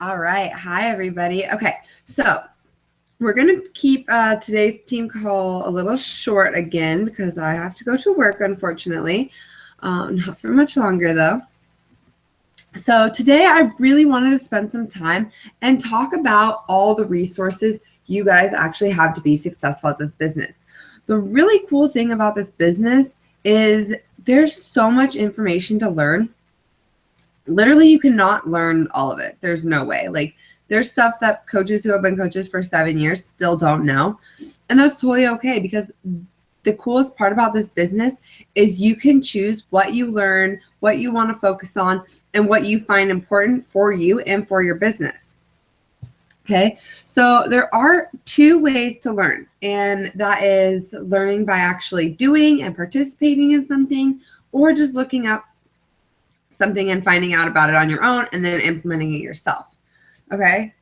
All right. Hi, everybody. Okay. So we're going to keep today's team call a little short again because I have to go to work, unfortunately. Not for much longer, though. So today I really wanted to spend some time and talk about all the resources you guys actually have to be successful at this business. The really cool thing about this business is there's so much information to learn. Literally, you cannot learn all of it. There's no way. Like, there's stuff that coaches who have been coaches for 7 years still don't know. And that's totally okay, because the coolest part about this business is you can choose what you learn, what you want to focus on, and what you find important for you and for your business. Okay, so there are two ways to learn, and that is learning by actually doing and participating in something, or just looking up something and finding out about it on your own and then implementing it yourself. Okay.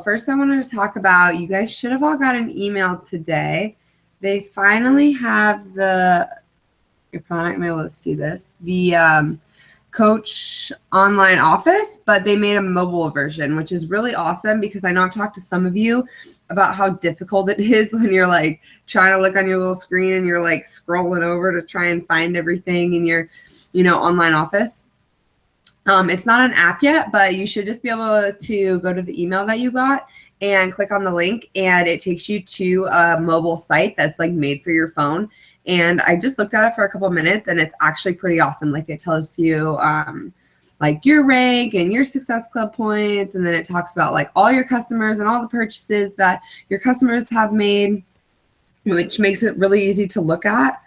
First I wanted to talk about, you guys should have all got an email today. They finally have you're probably not gonna be able to see this, the Coach online office, but they made a mobile version, which is really awesome because I know I've talked to some of you about how difficult it is when you're like trying to look on your little screen and you're like scrolling over to try and find everything in your, online office. It's not an app yet, but you should just be able to go to the email that you got and click on the link, and it takes you to a mobile site that's like made for your phone. And I just looked at it for a couple of minutes, and it's actually pretty awesome. Like, it tells you like your rank and your Success Club points, and then it talks about like all your customers and all the purchases that your customers have made, which makes it really easy to look at.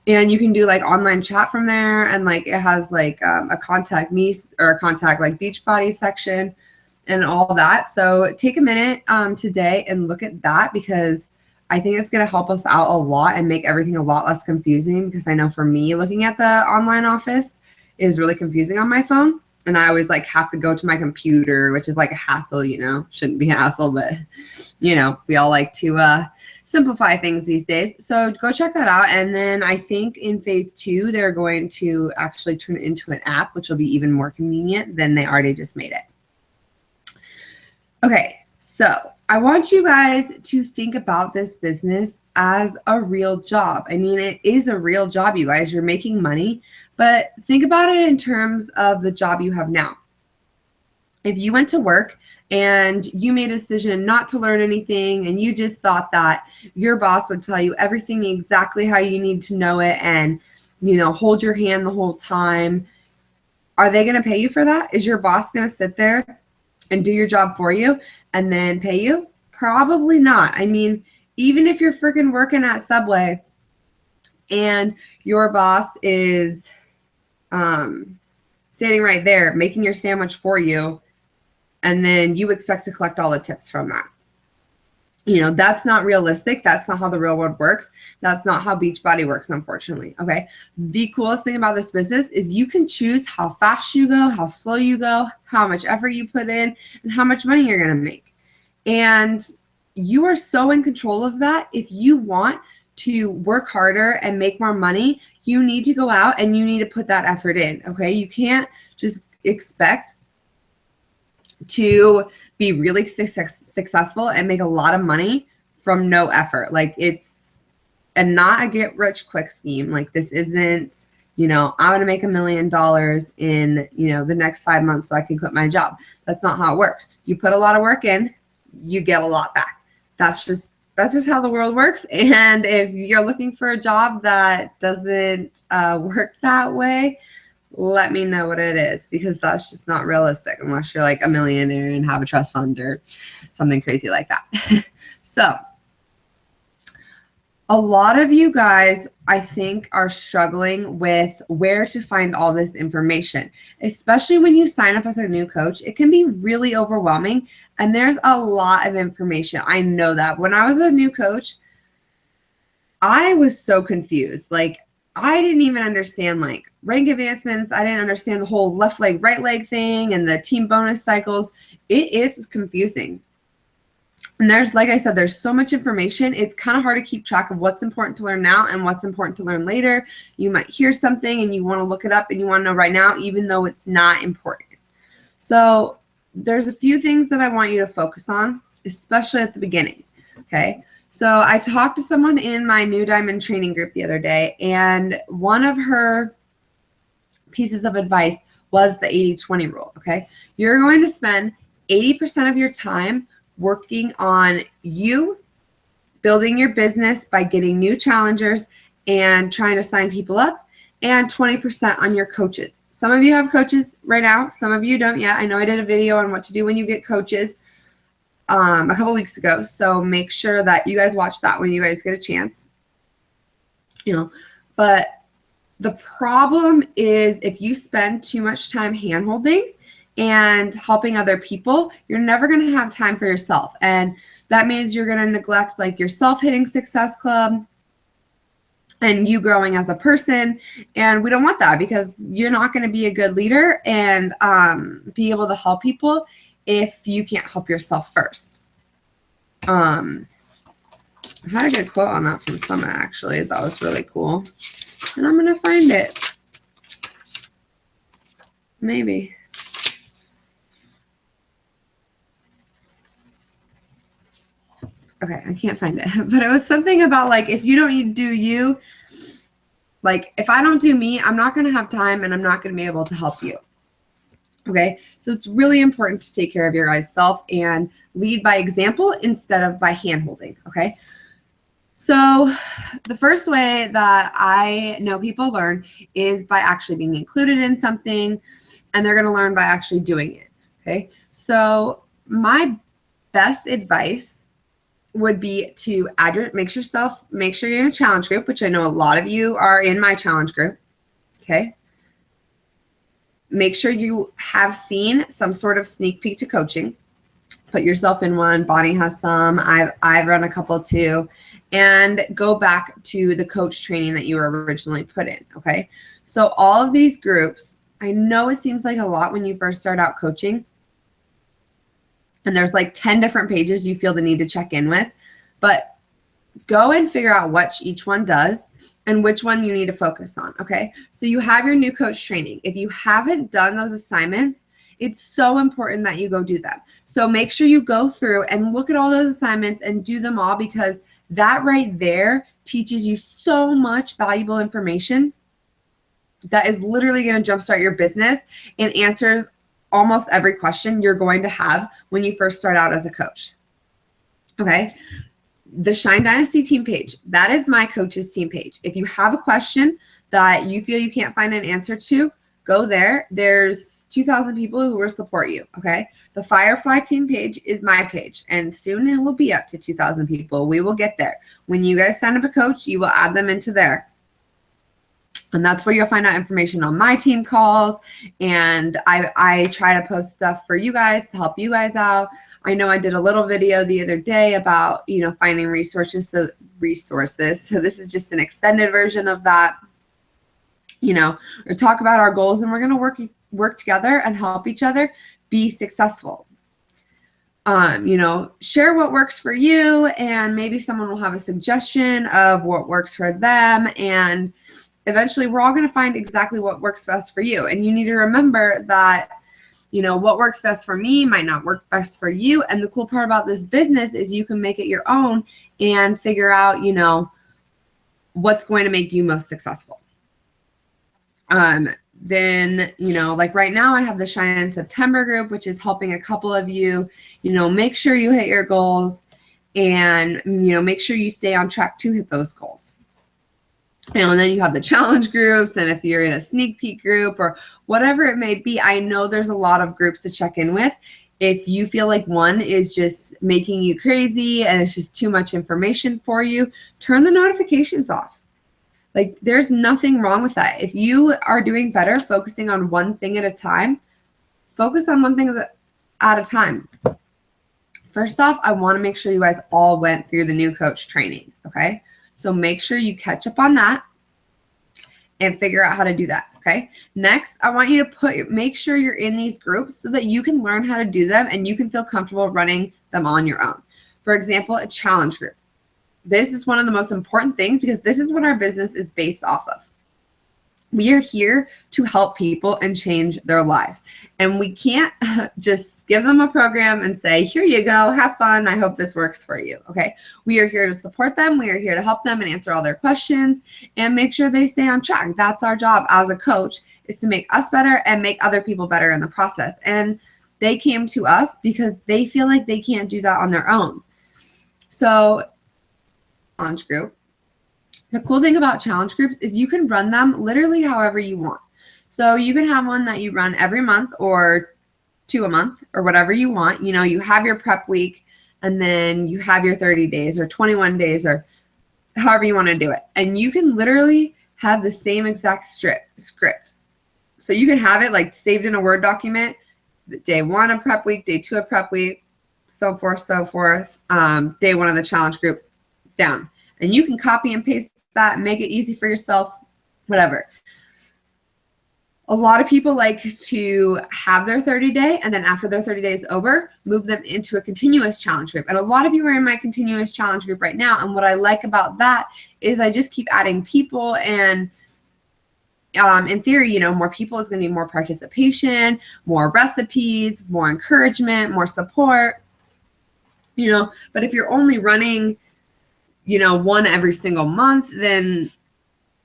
And you can do like online chat from there, and like it has like a contact me or a contact like Beachbody section and all that. So take a minute today and look at that, because I think it's going to help us out a lot and make everything a lot less confusing, because I know for me, looking at the online office is really confusing on my phone. And I always like have to go to my computer, which is like a hassle, shouldn't be a hassle, but we all like to simplify things these days. So go check that out. And then I think in phase 2, they're going to actually turn it into an app, which will be even more convenient than they already just made it. Okay, so I want you guys to think about this business as a real job. I mean, it is a real job, you guys. You're making money, but think about it in terms of the job you have now. If you went to work and you made a decision not to learn anything, and you just thought that your boss would tell you everything exactly how you need to know it and, hold your hand the whole time, are they going to pay you for that? Is your boss going to sit there and do your job for you and then pay you? Probably not. I mean, even if you're freaking working at Subway and your boss is standing right there making your sandwich for you, and then you expect to collect all the tips from that. That's not realistic. That's not how the real world works. That's not how Beachbody works, unfortunately. Okay. The coolest thing about this business is you can choose how fast you go, how slow you go, how much effort you put in, and how much money you're going to make. And you are so in control of that. If you want to work harder and make more money, you need to go out and you need to put that effort in. Okay. You can't just expect to be really successful and make a lot of money from no effort. Like, it's not a get rich quick scheme. Like, this isn't, I'm going to make $1 million in, the next 5 months so I can quit my job. That's not how it works. You put a lot of work in, you get a lot back. That's just how the world works. And if you're looking for a job that doesn't work that way, let me know what it is, because that's just not realistic unless you're like a millionaire and have a trust fund or something crazy like that. So a lot of you guys, I think, are struggling with where to find all this information, especially when you sign up as a new coach. It can be really overwhelming, and there's a lot of information. I know that. When I was a new coach, I was so confused. Like, I didn't even understand like rank advancements. I didn't understand the whole left leg, right leg thing and the team bonus cycles. It is confusing. And like I said, there's so much information. It's kind of hard to keep track of what's important to learn now and what's important to learn later. You might hear something and you want to look it up and you want to know right now, even though it's not important. So there's a few things that I want you to focus on, especially at the beginning. Okay. So I talked to someone in my new diamond training group the other day, and one of her pieces of advice was the 80-20 rule. Okay. You're going to spend 80% of your time working on you, building your business by getting new challengers and trying to sign people up, and 20% on your coaches. Some of you have coaches right now. Some of you don't yet. I know I did a video on what to do when you get coaches a couple weeks ago. So make sure that you guys watch that when you guys get a chance. But the problem is if you spend too much time hand-holding and helping other people, you're never going to have time for yourself. And that means you're going to neglect like your Self-Hitting Success Club and you growing as a person. And we don't want that, because you're not going to be a good leader and be able to help people if you can't help yourself first. I had a good quote on that from Summit, actually. That was really cool. And I'm going to find it. Maybe. Okay, I can't find it. But it was something about like, if you don't do you, like if I don't do me, I'm not going to have time and I'm not going to be able to help you. Okay, so it's really important to take care of your guys' self and lead by example instead of by hand-holding, okay? So the first way that I know people learn is by actually being included in something, and they're going to learn by actually doing it, okay? So my best advice would be to make sure you're in a challenge group, which I know a lot of you are in my challenge group, okay? Make sure you have seen some sort of sneak peek to coaching. Put yourself in one. Bonnie has some. I've run a couple too. And go back to the coach training that you were originally put in, okay? So all of these groups, I know it seems like a lot when you first start out coaching, and there's like 10 different pages you feel the need to check in with, but go and figure out what each one does and which one you need to focus on, okay? So you have your new coach training. If you haven't done those assignments, it's so important that you go do them. So make sure you go through and look at all those assignments and do them all, because that right there teaches you so much valuable information that is literally going to jumpstart your business and answers almost every question you're going to have when you first start out as a coach, okay? The Shine Dynasty team page, that is my coach's team page. If you have a question that you feel you can't find an answer to, go there. There's 2,000 people who will support you, okay? The Firefly team page is my page, and soon it will be up to 2,000 people. We will get there. When you guys sign up a coach, you will add them into there. And that's where you'll find out information on my team calls. And I try to post stuff for you guys to help you guys out. I know I did a little video the other day about, finding resources. So this is just an extended version of that, or talk about our goals, and we're going to work together and help each other be successful. Share what works for you, and maybe someone will have a suggestion of what works for them. And eventually we're all going to find exactly what works best for you. And you need to remember that, what works best for me might not work best for you. And the cool part about this business is you can make it your own and figure out, what's going to make you most successful. Then, like right now I have the Shine in September group, which is helping a couple of you, make sure you hit your goals and, make sure you stay on track to hit those goals. And then you have the challenge groups, and if you're in a sneak peek group or whatever it may be, I know there's a lot of groups to check in with. If you feel like one is just making you crazy and it's just too much information for you, turn the notifications off. Like, there's nothing wrong with that. If you are doing better focusing on one thing at a time, focus on one thing at a time. First off, I want to make sure you guys all went through the new coach training, okay? So make sure you catch up on that and figure out how to do that, okay? Next, I want you to make sure you're in these groups so that you can learn how to do them and you can feel comfortable running them on your own. For example, a challenge group. This is one of the most important things because this is what our business is based off of. We are here to help people and change their lives. And we can't just give them a program and say, here you go, have fun. I hope this works for you. Okay. We are here to support them. We are here to help them and answer all their questions and make sure they stay on track. That's our job as a coach, is to make us better and make other people better in the process. And they came to us because they feel like they can't do that on their own. So, challenge group. The cool thing about challenge groups is you can run them literally however you want. So you can have one that you run every month or 2 a month or whatever you want. You know, you have your prep week and then you have your 30 days or 21 days or however you want to do it. And you can literally have the same exact script. So you can have it like saved in a Word document, day 1 of prep week, day 2 of prep week, so forth, day 1 of the challenge group down. And you can copy and paste that, make it easy for yourself, whatever. A lot of people like to have their 30-day, and then after their 30 days over, move them into a continuous challenge group. And a lot of you are in my continuous challenge group right now. And what I like about that is I just keep adding people, and in theory, you know, more people is going to be more participation, more recipes, more encouragement, more support, you know. But if you're only running, you know, one every single month, then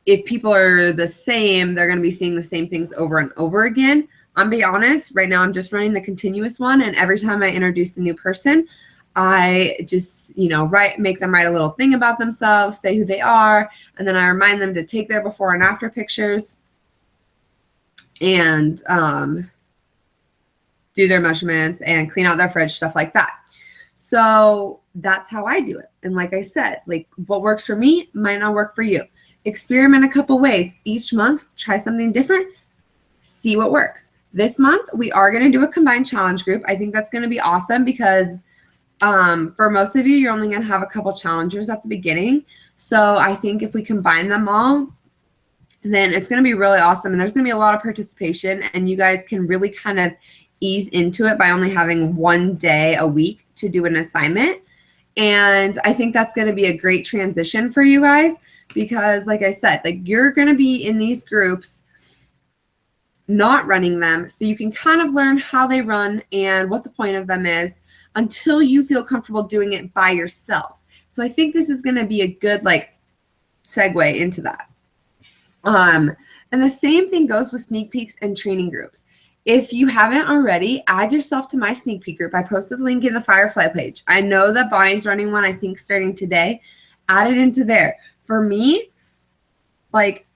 if people are the same, they're going to be seeing the same things over and over again. I'm being honest, right now I'm just running the continuous one. And every time I introduce a new person, I just, you know, make them write a little thing about themselves, say who they are. And then I remind them to take their before and after pictures and do their measurements and clean out their fridge, stuff like that. So that's how I do it. And like I said, like what works for me might not work for you. Experiment a couple ways. Each month, try something different, see what works. This month, we are going to do a combined challenge group. I think that's going to be awesome because for most of you, you're only going to have a couple challengers at the beginning. So I think if we combine them all, then it's going to be really awesome. And there's going to be a lot of participation, and you guys can really kind of ease into it by only having 1 day a week to do an assignment. And I think that's going to be a great transition for you guys because, like I said, like you're going to be in these groups not running them, so you can kind of learn how they run and what the point of them is until you feel comfortable doing it by yourself. So I think this is going to be a good like segue into that. And the same thing goes with sneak peeks and training groups. If you haven't already, add yourself to my sneak peek group. I posted the link in the Firefly page. I know that Bonnie's running one, I think, starting today. Add it into there. For me, like,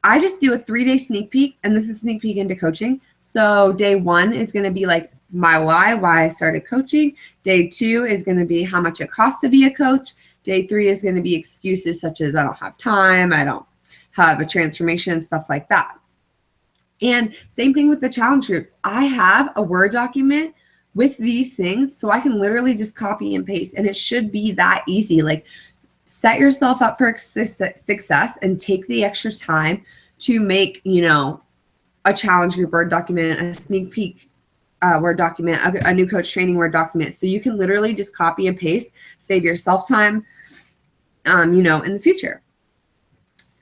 I just do a 3-day sneak peek, and this is sneak peek into coaching. So day 1 is going to be like my why I started coaching. Day 2 is going to be how much it costs to be a coach. Day 3 is going to be excuses such as I don't have time, I don't have a transformation, stuff like that. And same thing with the challenge groups. I have a Word document with these things, so I can literally just copy and paste, and it should be that easy. Like, set yourself up for success and take the extra time to make, you know, a challenge group Word document, a sneak peek Word document, a new coach training Word document. So you can literally just copy and paste, save yourself time, you know, in the future.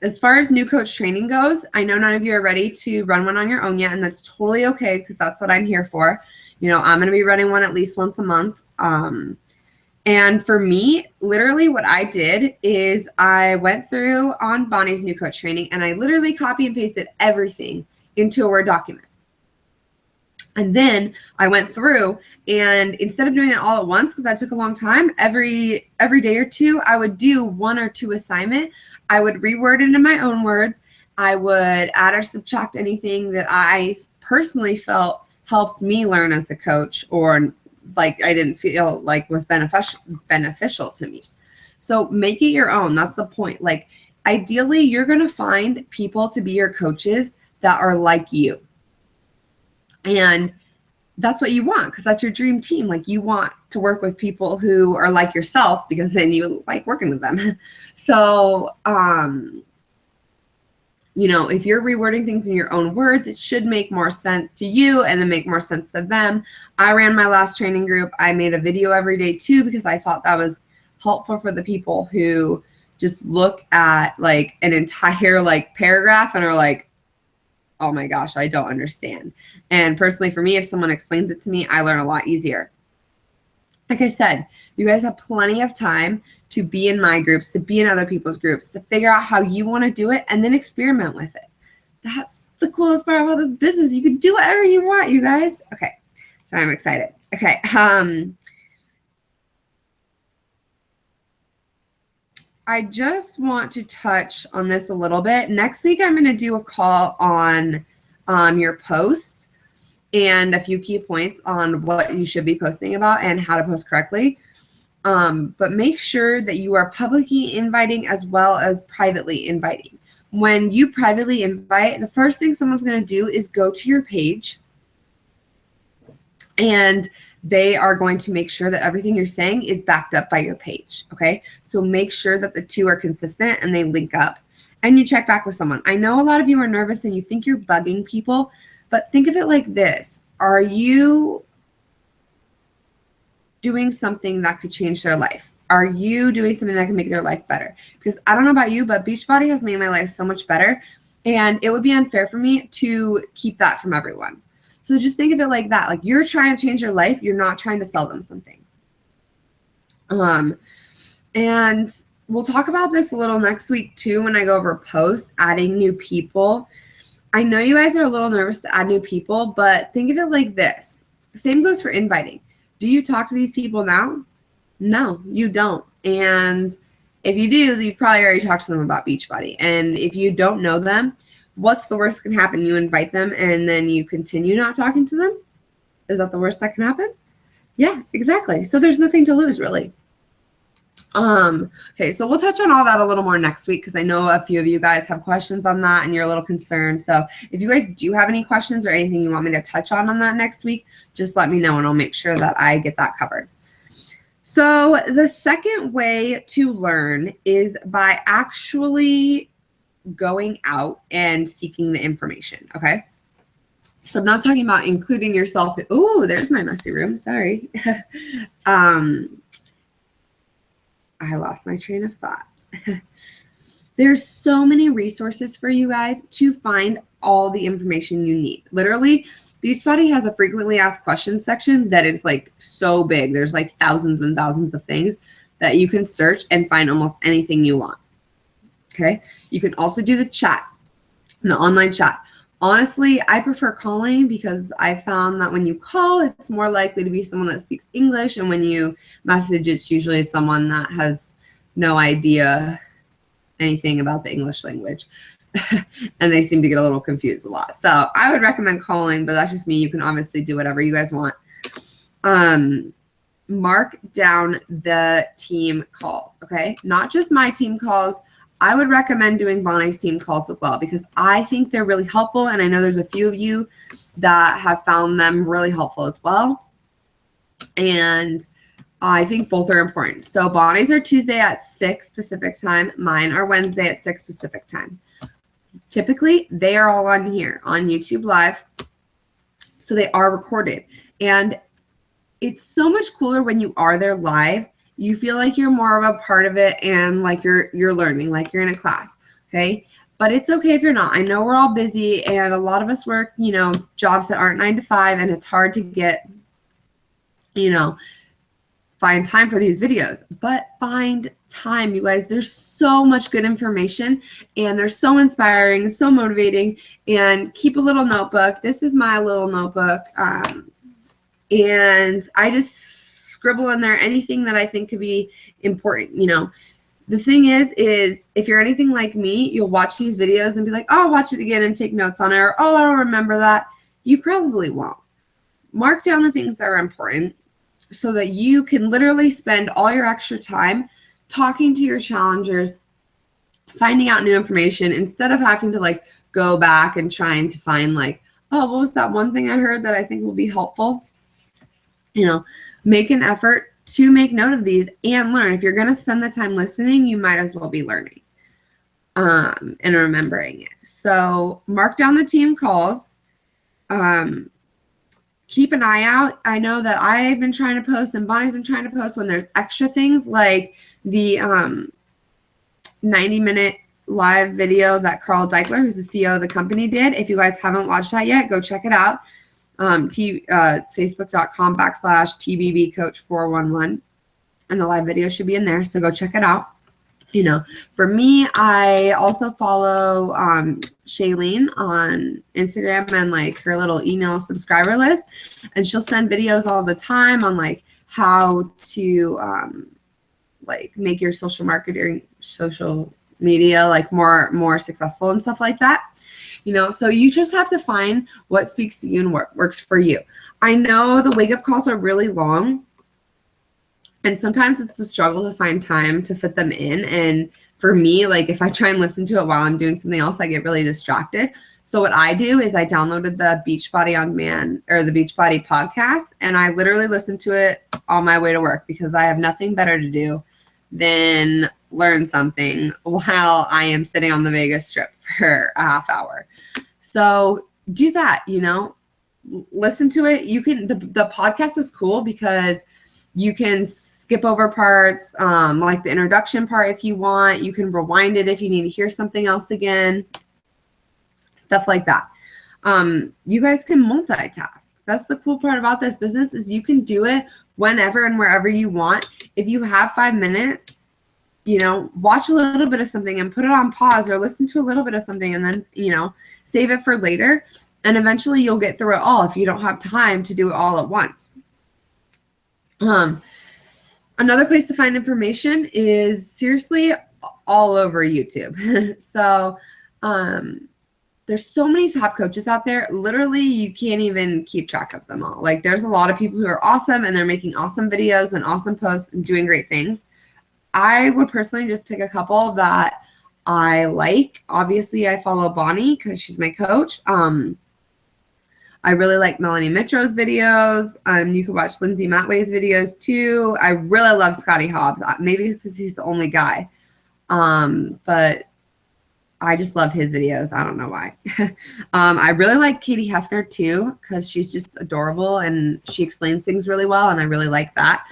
As far as new coach training goes, I know none of you are ready to run one on your own yet, and that's totally okay because that's what I'm here for. You know, I'm going to be running one at least once a month. And for me, literally what I did is I went through on Bonnie's new coach training, and I literally copy and pasted everything into a Word document. And then I went through, and instead of doing it all at once, because that took a long time, every day or two, I would do 1 or 2 assignment. I would reword it in my own words. I would add or subtract anything that I personally felt helped me learn as a coach, or like I didn't feel like was beneficial to me. So make it your own. That's the point. Like, ideally, you're going to find people to be your coaches that are like you. And that's what you want, because that's your dream team. Like, you want to work with people who are like yourself, because then you like working with them. So, you know, if you're rewording things in your own words, it should make more sense to you and then make more sense to them. I ran my last training group. I made a video every day too, because I thought that was helpful for the people who just look at like an entire like paragraph and are like, oh my gosh, I don't understand. And personally, for me, if someone explains it to me, I learn a lot easier. Like I said, you guys have plenty of time to be in my groups, to be in other people's groups, to figure out how you want to do it and then experiment with it. That's the coolest part about this business. You can do whatever you want, you guys. Okay, so I'm excited. Okay, I just want to touch on this a little bit. Next week, I'm going to do a call on your post and a few key points on what you should be posting about and how to post correctly. But make sure that you are publicly inviting as well as privately inviting. When you privately invite, the first thing someone's going to do is go to your page, and they are going to make sure that everything you're saying is backed up by your page, okay? So make sure that the two are consistent and they link up, and you check back with someone. I know a lot of you are nervous and you think you're bugging people, but think of it like this. Are you doing something that could change their life? Are you doing something that can make their life better? Because I don't know about you, but Beachbody has made my life so much better, and it would be unfair for me to keep that from everyone. So just think of it like that. Like, you're trying to change your life. You're not trying to sell them something. And we'll talk about this a little next week too when I go over posts, adding new people. I know you guys are a little nervous to add new people, but think of it like this. Same goes for inviting. Do you talk to these people now? No, you don't. And if you do, you've probably already talked to them about Beachbody. And if you don't know them, what's the worst that can happen? You invite them and then you continue not talking to them? Is that the worst that can happen? Yeah, exactly. So there's nothing to lose, really. Okay, so we'll touch on all that a little more next week because I know a few of you guys have questions on that and you're a little concerned. So if you guys do have any questions or anything you want me to touch on that next week, just let me know and I'll make sure that I get that covered. So the second way to learn is by actually going out and seeking the information, okay? So I'm not talking about including yourself. Oh, there's my messy room. Sorry. I lost my train of thought. There's so many resources for you guys to find all the information you need. Literally, Beachbody has a frequently asked questions section that is like so big. There's like thousands and thousands of things that you can search and find almost anything you want. Okay. You can also do the chat, the online chat. Honestly, I prefer calling because I found that when you call, it's more likely to be someone that speaks English. And when you message, it's usually someone that has no idea anything about the English language. And they seem to get a little confused a lot. So I would recommend calling, but that's just me. You can obviously do whatever you guys want. Mark down the team calls, okay? Not just my team calls. I would recommend doing Bonnie's team calls as well because I think they're really helpful, and I know there's a few of you that have found them really helpful as well. And I think both are important. So Bonnie's are Tuesday at 6 Pacific time. Mine are Wednesday at 6 Pacific time. Typically, they are all on here on YouTube Live, so they are recorded. And it's so much cooler when you are there live. You feel like you're more of a part of it and like you're learning, like you're in a class, okay? But it's okay if you're not. I know we're all busy and a lot of us work, you know, jobs that aren't 9 to 5, and it's hard to get, you know, find time for these videos. But find time, you guys. There's so much good information and they're so inspiring, so motivating. And keep a little notebook. This is my little notebook. And I just scribble in there anything that I think could be important. You know, the thing is if you're anything like me, you'll watch these videos and be like, oh, I'll watch it again and take notes on it, or oh, I'll remember that. You probably won't. Mark down the things that are important so that you can literally spend all your extra time talking to your challengers, finding out new information instead of having to like go back and trying to find like, oh, what was that one thing I heard that I think will be helpful? You know, make an effort to make note of these and learn. If you're going to spend the time listening, you might as well be learning and remembering it. So mark down the team calls. Keep an eye out. I know that I've been trying to post and Bonnie's been trying to post when there's extra things like the 90-minute live video that Carl Deichler, who's the CEO of the company, did. If you guys haven't watched that yet, go check it out. It's facebook.com/TBBcoach411. And the live video should be in there, so go check it out. You know, for me, I also follow Shailene on Instagram and like her little email subscriber list, and she'll send videos all the time on like how to like make your social media like more successful and stuff like that. You know, so you just have to find what speaks to you and what works for you. I know the wake up calls are really long, and sometimes it's a struggle to find time to fit them in. And for me, like if I try and listen to it while I'm doing something else, I get really distracted. So what I do is I downloaded the Beachbody on Demand or the Beachbody podcast, and I literally listen to it on my way to work because I have nothing better to do than learn something while I am sitting on the Vegas Strip for a half hour. So do that, you know, listen to it. You can, the podcast is cool because you can skip over parts, like the introduction part if you want. You can rewind it if you need to hear something else again, stuff like that. You guys can multitask. That's the cool part about this business is you can do it whenever and wherever you want. If you have 5 minutes, you know, watch a little bit of something and put it on pause or listen to a little bit of something and then, you know, save it for later. And eventually you'll get through it all if you don't have time to do it all at once. Another place to find information is seriously all over YouTube. So, there's so many top coaches out there. Literally, you can't even keep track of them all. Like there's a lot of people who are awesome and they're making awesome videos and awesome posts and doing great things. I would personally just pick a couple that I like. Obviously, I follow Bonnie because she's my coach. I really like Melanie Mitro's videos. You can watch Lindsay Matway's videos too. I really love Scotty Hobbs. Maybe it's because he's the only guy. But I just love his videos. I don't know why. I really like Katie Hefner too because she's just adorable and she explains things really well, and I really like that.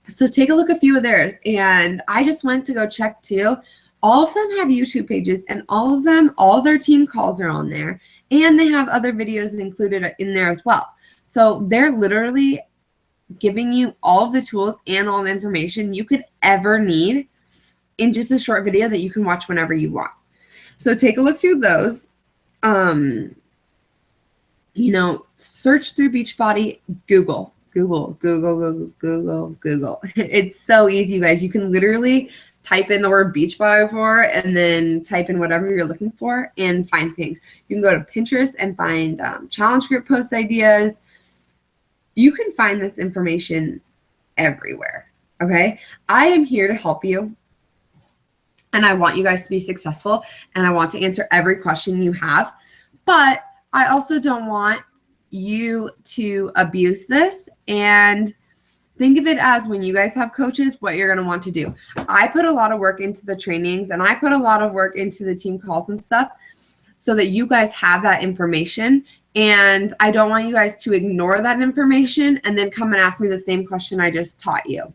So take a look at a few of theirs. And I just went to go check too. All of them have YouTube pages, and all of them, all their team calls are on there. And they have other videos included in there as well. So they're literally giving you all of the tools and all the information you could ever need in just a short video that you can watch whenever you want. So take a look through those. You know, search through Beachbody, Google. It's so easy, you guys. You can literally type in the word Beachbody for and then type in whatever you're looking for and find things. You can go to Pinterest and find challenge group post ideas. You can find this information everywhere, okay? I am here to help you, and I want you guys to be successful, and I want to answer every question you have, but I also don't want you to abuse this. And think of it as when you guys have coaches, what you're going to want to do. I put a lot of work into the trainings, and I put a lot of work into the team calls and stuff so that you guys have that information. And I don't want you guys to ignore that information and then come and ask me the same question I just taught you,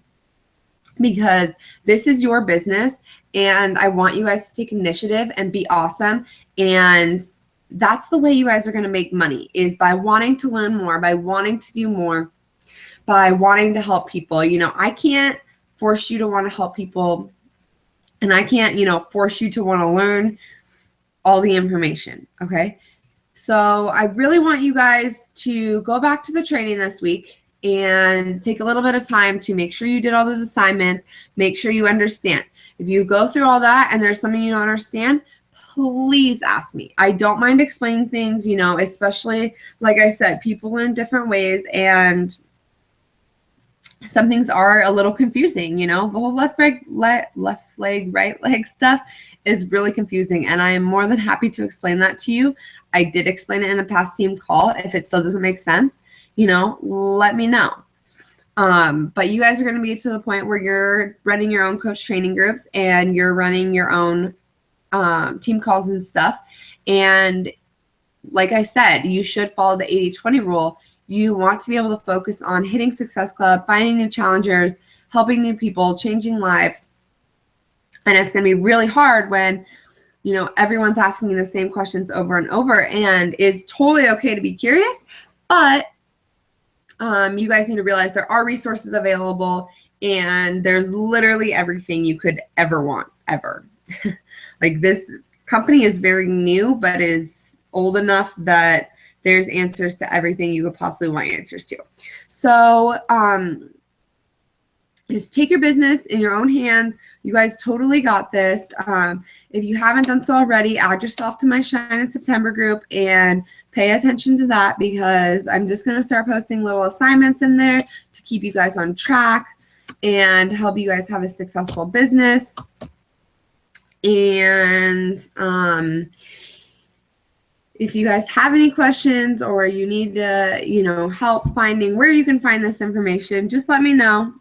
because this is your business and I want you guys to take initiative and be awesome. And that's the way you guys are going to make money, is by wanting to learn more, by wanting to do more, by wanting to help people. You know, I can't force you to want to help people, and I can't, you know, force you to want to learn all the information. Okay. So I really want you guys to go back to the training this week and take a little bit of time to make sure you did all those assignments, make sure you understand. If you go through all that and there's something you don't understand, please ask me. I don't mind explaining things, you know, especially, like I said, people learn different ways, and some things are a little confusing, you know. The whole left leg, right leg stuff is really confusing, and I am more than happy to explain that to you. I did explain it in a past team call. If it still doesn't make sense, you know, let me know. But you guys are going to be to the point where you're running your own coach training groups and you're running your own team calls and stuff. And like I said, you should follow the 80-20 rule. You want to be able to focus on hitting Success Club, finding new challengers, helping new people, changing lives. And it's going to be really hard when, you know, everyone's asking you the same questions over and over, and it's totally okay to be curious, but you guys need to realize there are resources available, and there's literally everything you could ever want, ever. Like, this company is very new, but is old enough that there's answers to everything you could possibly want answers to. So just take your business in your own hands. You guys totally got this. If you haven't done so already, add yourself to my Shine in September group and pay attention to that, because I'm just going to start posting little assignments in there to keep you guys on track and help you guys have a successful business. And if you guys have any questions, or you need to, you know, help finding where you can find this information, just let me know.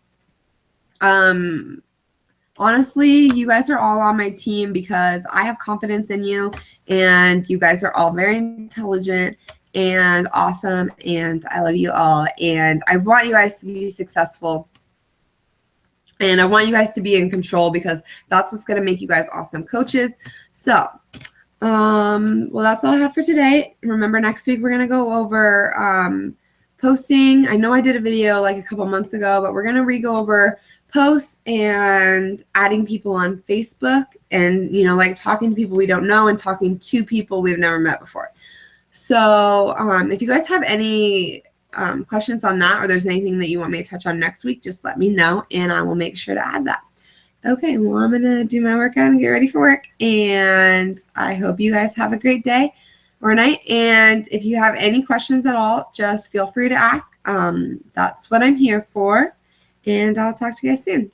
Honestly, you guys are all on my team because I have confidence in you, and you guys are all very intelligent and awesome, and I love you all, and I want you guys to be successful, and I want you guys to be in control, because that's what's going to make you guys awesome coaches. So, well, that's all I have for today. Remember, next week we're going to go over posting. I know I did a video like a couple months ago, but we're going to re-go over posts and adding people on Facebook, and, you know, like talking to people we don't know and talking to people we've never met before. So if you guys have any questions on that, or there's anything that you want me to touch on next week, just let me know, and I will make sure to add that. Okay, well, I'm going to do my workout and get ready for work, and I hope you guys have a great day or night. And if you have any questions at all, just feel free to ask. That's what I'm here for, and I'll talk to you guys soon.